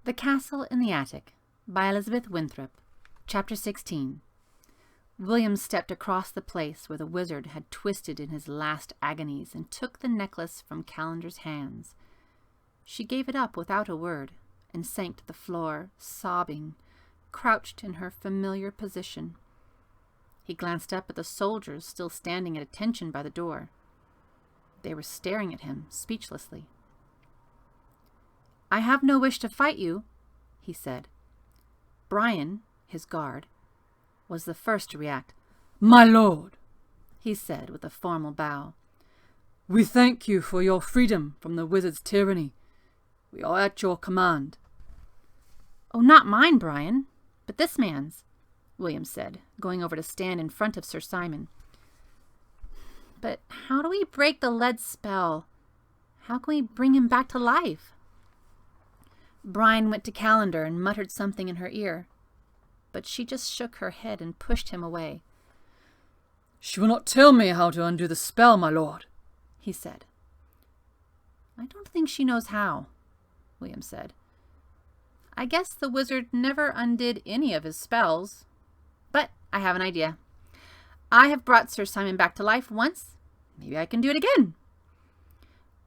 The Castle in the Attic by Elizabeth Winthrop. Chapter 16. William stepped across the place where the wizard had twisted in his last agonies and took the necklace from Calender's hands. She gave it up without a word and sank to the floor, sobbing, crouched in her familiar position. He glanced up at the soldiers still standing at attention by the door. They were staring at him speechlessly. "I have no wish to fight you," he said. Brian, his guard, was the first to react. "My lord," he said with a formal bow, "we thank you for your freedom from the wizard's tyranny. We are at your command." "Oh, not mine, Brian, but this man's," William said, going over to stand in front of Sir Simon. "But how do we break the lead spell? How can we bring him back to life?" Brian went to Calender and muttered something in her ear, but she just shook her head and pushed him away. "She will not tell me how to undo the spell, my lord," he said. "I don't think she knows how," William said. "I guess the wizard never undid any of his spells. But I have an idea. I have brought Sir Simon back to life once. Maybe I can do it again."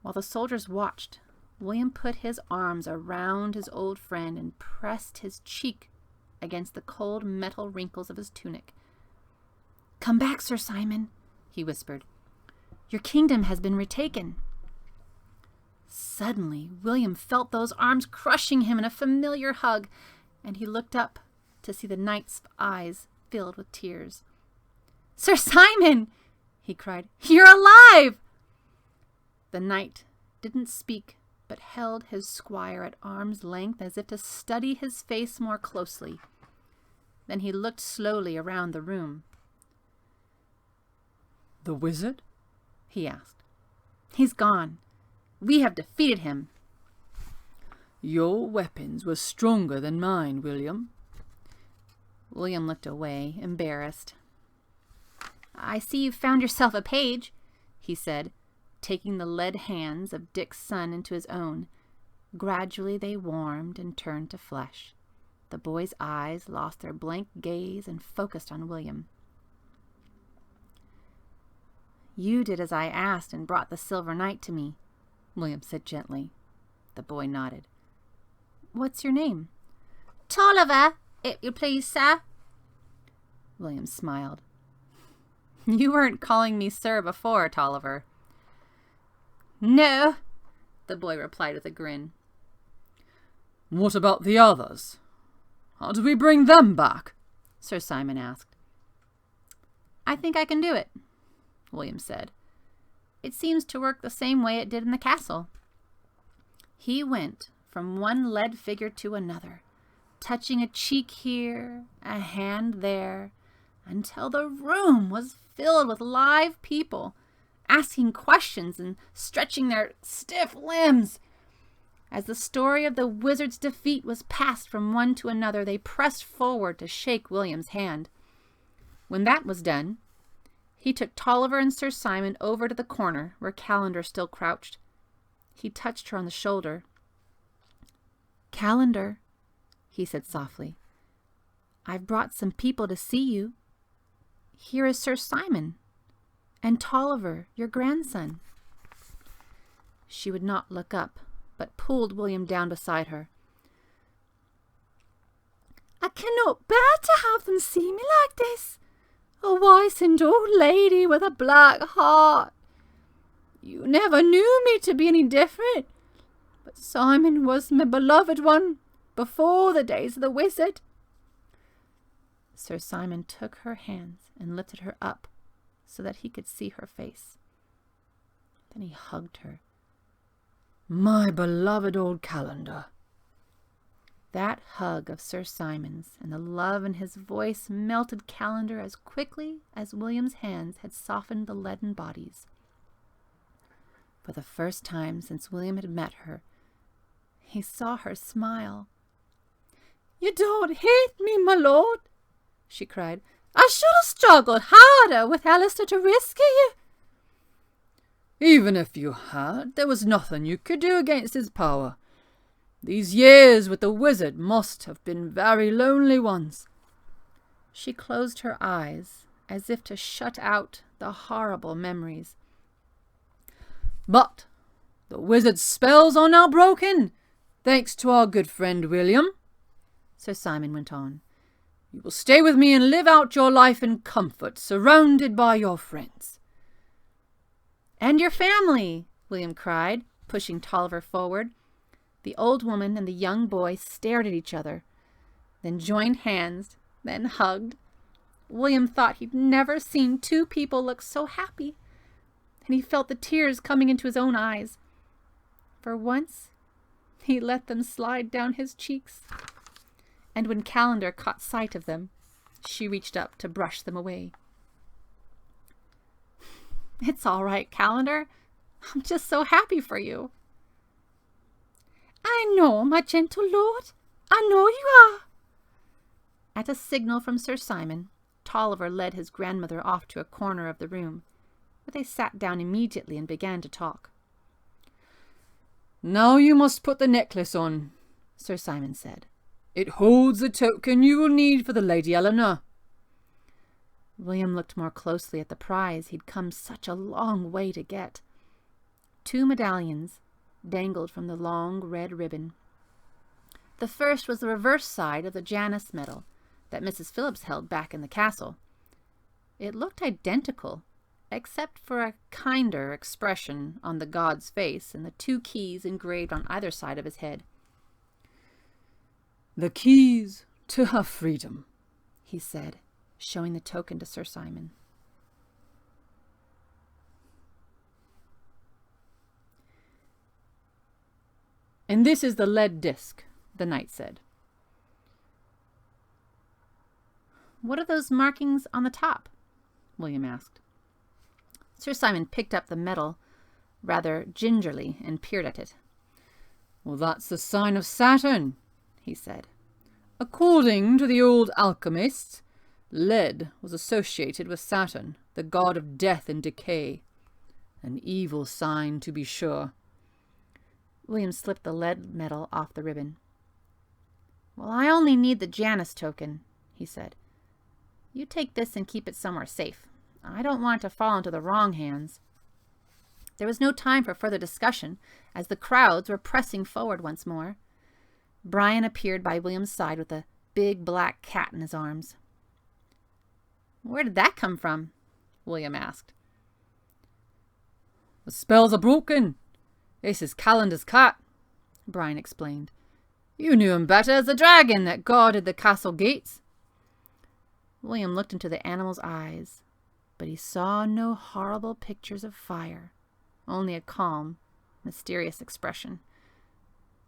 While the soldiers watched, William put his arms around his old friend and pressed his cheek against the cold metal wrinkles of his tunic. "Come back, Sir Simon," he whispered. "Your kingdom has been retaken." Suddenly, William felt those arms crushing him in a familiar hug, and he looked up to see the knight's eyes filled with tears. "Sir Simon!" he cried. "You're alive!" The knight didn't speak, but held his squire at arm's length as if to study his face more closely. Then he looked slowly around the room. "The wizard?" he asked. "He's gone. We have defeated him." "Your weapons were stronger than mine, William." William looked away, embarrassed. "I see you've found yourself a page," he said, taking the lead hands of Dick's son into his own. Gradually they warmed and turned to flesh. The boy's eyes lost their blank gaze and focused on William. "You did as I asked and brought the silver knight to me," William said gently. The boy nodded. "What's your name?" "Tolliver, if you please, sir." William smiled. "You weren't calling me sir before, Tolliver." "No," the boy replied with a grin. "What about the others? How do we bring them back?" Sir Simon asked. "I think I can do it," William said. "It seems to work the same way it did in the castle." He went from one lead figure to another, touching a cheek here, a hand there, until the room was filled with live people, asking questions and stretching their stiff limbs. As the story of the wizard's defeat was passed from one to another, they pressed forward to shake William's hand. When that was done, he took Tolliver and Sir Simon over to the corner where Calender still crouched. He touched her on the shoulder. "Calender," he said softly, "I've brought some people to see you. Here is Sir Simon, and Tolliver, your grandson." She would not look up, but pulled William down beside her. "I cannot bear to have them see me like this. A wizened old lady with a black heart. You never knew me to be any different, but Simon was my beloved one before the days of the wizard." Sir Simon took her hands and lifted her up so that he could see her face. Then he hugged her. "My beloved old Calender." That hug of Sir Simon's and the love in his voice melted Calender as quickly as William's hands had softened the leaden bodies. For the first time since William had met her, he saw her smile. "You don't hate me, my lord," she cried. "I should have struggled harder with Alistair to rescue you." "Even if you had, there was nothing you could do against his power. These years with the wizard must have been very lonely ones." She closed her eyes as if to shut out the horrible memories. "But the wizard's spells are now broken, thanks to our good friend William," Sir Simon went on. "You will stay with me and live out your life in comfort, surrounded by your friends." "And your family," William cried, pushing Tolliver forward. The old woman and the young boy stared at each other, then joined hands, then hugged. William thought he'd never seen two people look so happy, and he felt the tears coming into his own eyes. For once, he let them slide down his cheeks, and when Calendar caught sight of them, she reached up to brush them away. "It's all right, Calendar. I'm just so happy for you." "I know, my gentle lord. I know you are." At a signal from Sir Simon, Tolliver led his grandmother off to a corner of the room, where they sat down immediately and began to talk. "Now you must put the necklace on," Sir Simon said. "It holds the token you will need for the Lady Eleanor." William looked more closely at the prize he'd come such a long way to get. 2 medallions dangled from the long red ribbon. The first was the reverse side of the Janus medal that Mrs. Phillips held back in the castle. It looked identical, except for a kinder expression on the god's face and the 2 keys engraved on either side of his head. "The keys to her freedom," he said, showing the token to Sir Simon. "And this is the lead disc," the knight said. "What are those markings on the top?" William asked. Sir Simon picked up the medal rather gingerly and peered at it. "Well, that's the sign of Saturn," he said. "According to the old alchemists, lead was associated with Saturn, the god of death and decay. An evil sign, to be sure." William slipped the lead medal off the ribbon. "Well, I only need the Janus token," he said. "You take this and keep it somewhere safe. I don't want it to fall into the wrong hands." There was no time for further discussion, as the crowds were pressing forward once more. Brian appeared by William's side with a big black cat in his arms. "Where did that come from?" William asked. "The spells are broken. This is Calender's cat," Brian explained. "You knew him better as the dragon that guarded the castle gates." William looked into the animal's eyes, but he saw no horrible pictures of fire, only a calm, mysterious expression.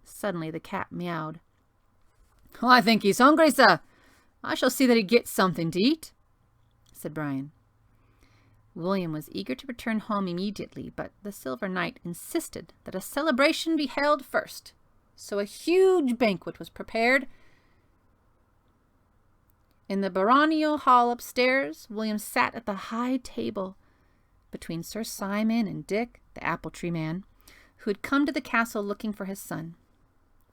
Suddenly the cat meowed. "I think he's hungry, sir. I shall see that he gets something to eat," said Brian. William was eager to return home immediately, but the Silver Knight insisted that a celebration be held first, so a huge banquet was prepared. In the baronial hall upstairs, William sat at the high table between Sir Simon and Dick, the apple-tree man, who had come to the castle looking for his son.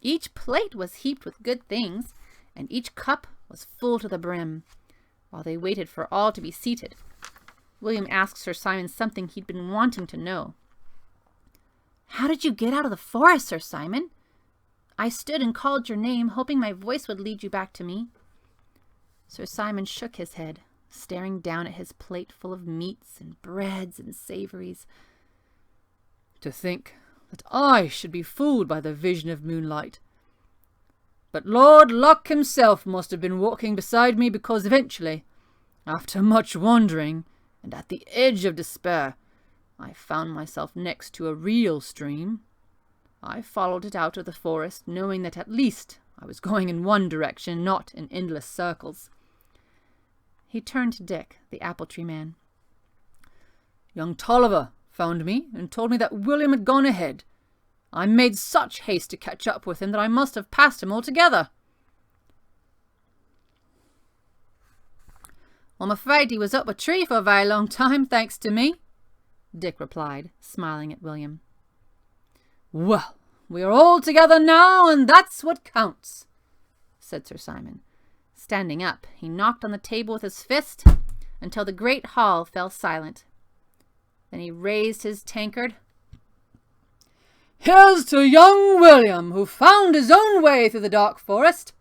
Each plate was heaped with good things, and each cup was full to the brim. While they waited for all to be seated, William asked Sir Simon something he'd been wanting to know. "How did you get out of the forest, Sir Simon? I stood and called your name, hoping my voice would lead you back to me." Sir Simon shook his head, staring down at his plate full of meats and breads and savories. "To think that I should be fooled by the vision of moonlight. But Lord Luck himself must have been walking beside me, because eventually, after much wandering, and at the edge of despair, I found myself next to a real stream. I followed it out of the forest, knowing that at least I was going in one direction, not in endless circles." He turned to Dick, the apple-tree man. "Young Tolliver found me and told me that William had gone ahead. I made such haste to catch up with him that I must have passed him altogether." "Well, I'm afraid he was up a tree for a very long time, thanks to me," Dick replied, smiling at William. "Well, we are all together now, and that's what counts," said Sir Simon. Standing up, he knocked on the table with his fist until the great hall fell silent. Then he raised his tankard. "Here's to young William, who found his own way through the dark forest.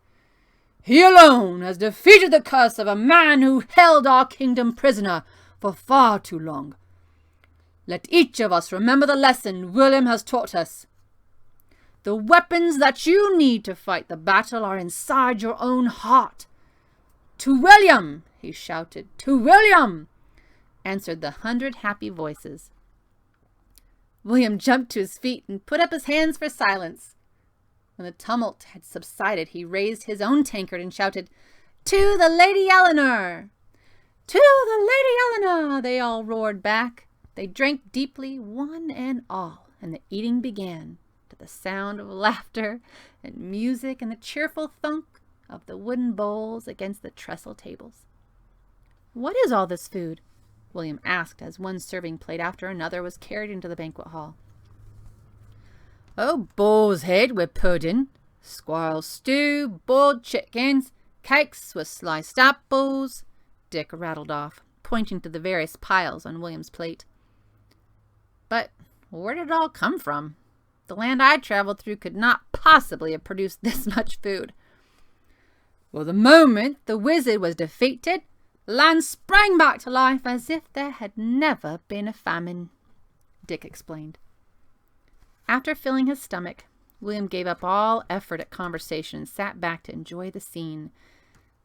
He alone has defeated the curse of a man who held our kingdom prisoner for far too long. Let each of us remember the lesson William has taught us. The weapons that you need to fight the battle are inside your own heart. To William!" he shouted. "To William!" answered the 100 happy voices. William jumped to his feet and put up his hands for silence. When the tumult had subsided, he raised his own tankard and shouted, "To the Lady Eleanor!" "To the Lady Eleanor!" they all roared back. They drank deeply, one and all, and the eating began, to the sound of laughter and music and the cheerful thunk of the wooden bowls against the trestle tables. "What is all this food?" William asked as one serving plate after another was carried into the banquet hall. "Oh, boar's head with pudding, squirrel stew, boiled chickens, cakes with sliced apples," Dick rattled off, pointing to the various piles on William's plate. "But where did it all come from? The land I traveled through could not possibly have produced this much food." "Well, the moment the wizard was defeated, the land sprang back to life as if there had never been a famine," Dick explained. After filling his stomach, William gave up all effort at conversation and sat back to enjoy the scene.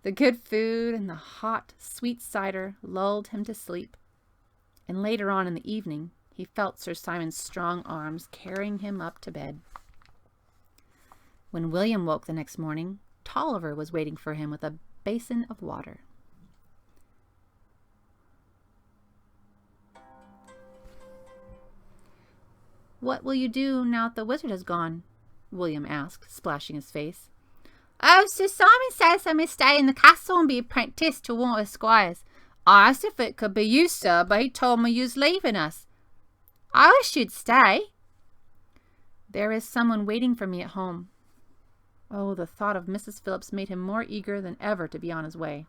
The good food and the hot, sweet cider lulled him to sleep, and later on in the evening he felt Sir Simon's strong arms carrying him up to bed. When William woke the next morning, Tolliver was waiting for him with a basin of water. "What will you do now that the wizard has gone?" William asked, splashing his face. "Oh, Sir Simon says I may stay in the castle and be apprenticed to one of his squires. I asked if it could be you, sir, but he told me you was leaving us. I wish you'd stay." "There is someone waiting for me at home." Oh, the thought of Mrs. Phillips made him more eager than ever to be on his way.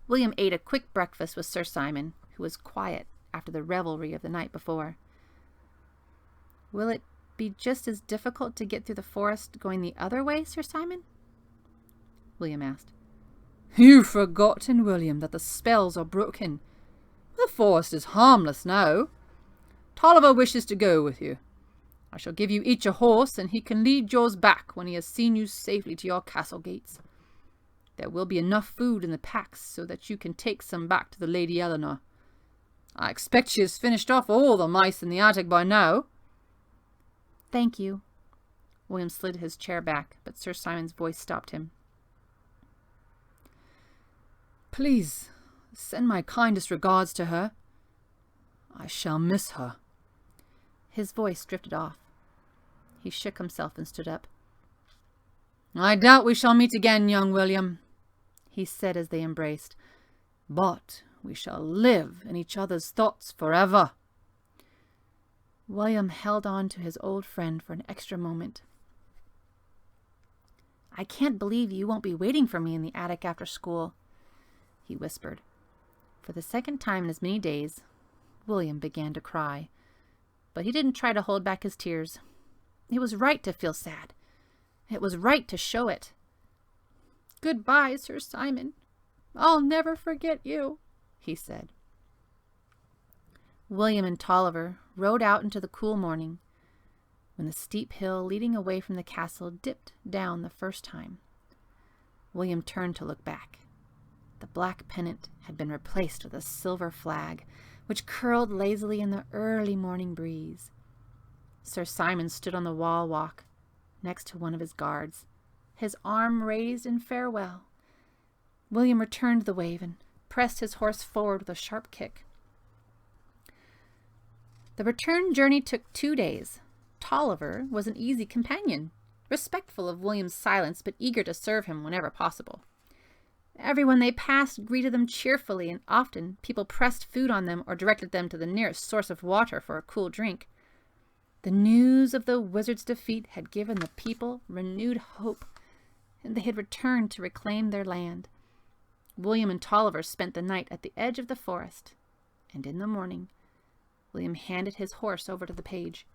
William ate a quick breakfast with Sir Simon, who was quiet after the revelry of the night before. "Will it be just as difficult to get through the forest going the other way, Sir Simon?" William asked. "You've forgotten, William, that the spells are broken. The forest is harmless now. Tolliver wishes to go with you. I shall give you each a horse, and he can lead yours back when he has seen you safely to your castle gates. There will be enough food in the packs so that you can take some back to the Lady Eleanor. I expect she has finished off all the mice in the attic by now." "Thank you." William slid his chair back, but Sir Simon's voice stopped him. "Please send my kindest regards to her. I shall miss her." His voice drifted off. He shook himself and stood up. "I doubt we shall meet again, young William," he said as they embraced. "But we shall live in each other's thoughts forever." William held on to his old friend for an extra moment. "I can't believe you won't be waiting for me in the attic after school," he whispered. For the second time in as many days, William began to cry. But he didn't try to hold back his tears. It was right to feel sad. It was right to show it. "Goodbye, Sir Simon. I'll never forget you," he said. William and Tolliver rode out into the cool morning, when the steep hill leading away from the castle dipped down the first time. William turned to look back. The black pennant had been replaced with a silver flag, which curled lazily in the early morning breeze. Sir Simon stood on the wall walk, next to one of his guards, his arm raised in farewell. William returned the wave and pressed his horse forward with a sharp kick. The return journey took 2 days. Tolliver was an easy companion, respectful of William's silence, but eager to serve him whenever possible. Everyone they passed greeted them cheerfully, and often people pressed food on them or directed them to the nearest source of water for a cool drink. The news of the wizard's defeat had given the people renewed hope, and they had returned to reclaim their land. William and Tolliver spent the night at the edge of the forest, and in the morning, William handed his horse over to the page.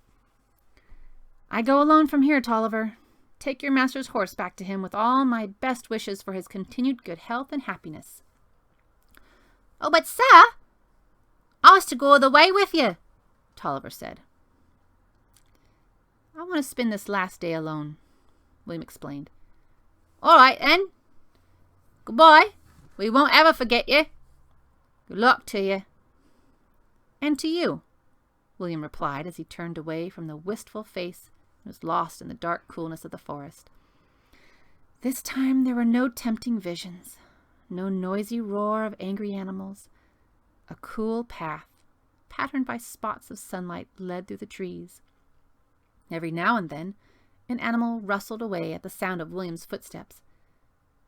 "I go alone from here, Tolliver. Take your master's horse back to him with all my best wishes for his continued good health and happiness." "Oh, but sir, I was to go the way with you," Tolliver said. "I want to spend this last day alone," William explained. "All right, then. Goodbye. We won't ever forget you. Good luck to you." "And to you," William replied as he turned away from the wistful face and was lost in the dark coolness of the forest. This time there were no tempting visions, no noisy roar of angry animals. A cool path, patterned by spots of sunlight, led through the trees. Every now and then, an animal rustled away at the sound of William's footsteps.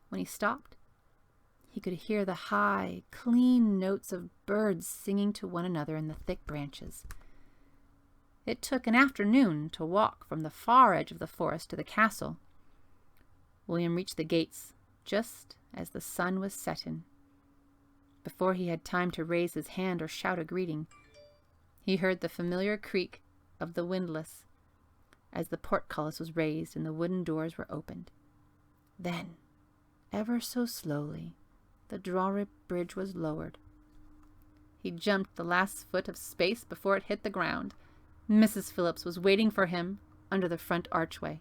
When he stopped, he could hear the high, clean notes of birds singing to one another in the thick branches. It took an afternoon to walk from the far edge of the forest to the castle. William reached the gates just as the sun was setting. Before he had time to raise his hand or shout a greeting, he heard the familiar creak of the windlass as the portcullis was raised and the wooden doors were opened. Then, ever so slowly, the drawbridge was lowered. He jumped the last foot of space before it hit the ground. Mrs. Phillips was waiting for him under the front archway.